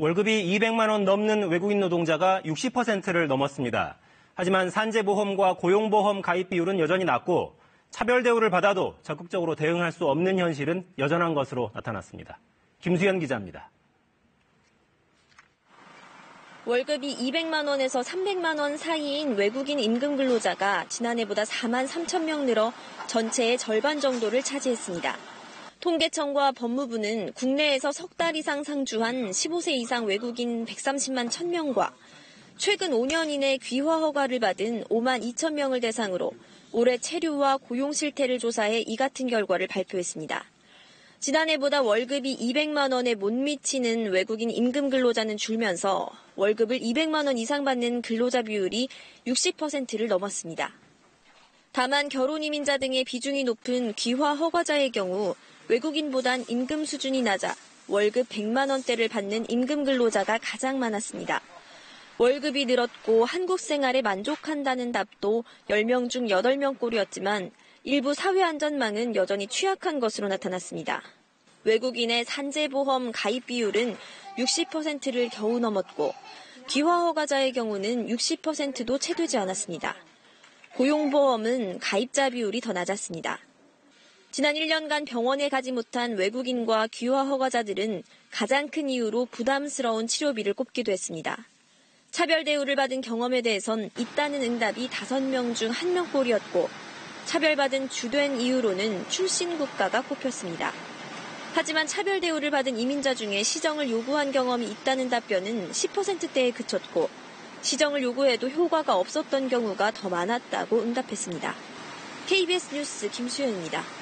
월급이 200만 원 넘는 외국인 노동자가 60%를 넘었습니다. 하지만 산재보험과 고용보험 가입 비율은 여전히 낮고 차별 대우를 받아도 적극적으로 대응할 수 없는 현실은 여전한 것으로 나타났습니다. 김수현 기자입니다. 월급이 200만 원에서 300만 원 사이인 외국인 임금 근로자가 지난해보다 4만 3천 명 늘어 전체의 절반 정도를 차지했습니다. 통계청과 법무부는 국내에서 석 달 이상 상주한 15세 이상 외국인 130만 1,000명과 최근 5년 이내 귀화 허가를 받은 5만 2천 명을 대상으로 올해 체류와 고용 실태를 조사해 이 같은 결과를 발표했습니다. 지난해보다 월급이 200만 원에 못 미치는 외국인 임금 근로자는 줄면서 월급을 200만 원 이상 받는 근로자 비율이 60%를 넘었습니다. 다만 결혼 이민자 등의 비중이 높은 귀화 허가자의 경우 외국인보단 임금 수준이 낮아 월급 100만 원대를 받는 임금 근로자가 가장 많았습니다. 월급이 늘었고 한국 생활에 만족한다는 답도 10명 중 8명꼴이었지만 일부 사회안전망은 여전히 취약한 것으로 나타났습니다. 외국인의 산재보험 가입 비율은 60%를 겨우 넘었고 귀화 허가자의 경우는 60%도 채 되지 않았습니다. 고용보험은 가입자 비율이 더 낮았습니다. 지난 1년간 병원에 가지 못한 외국인과 귀화 허가자들은 가장 큰 이유로 부담스러운 치료비를 꼽기도 했습니다. 차별 대우를 받은 경험에 대해선 있다는 응답이 5명 중 1명꼴이었고 차별받은 주된 이유로는 출신 국가가 꼽혔습니다. 하지만 차별 대우를 받은 이민자 중에 시정을 요구한 경험이 있다는 답변은 10%대에 그쳤고 시정을 요구해도 효과가 없었던 경우가 더 많았다고 응답했습니다. KBS 뉴스 김수현입니다.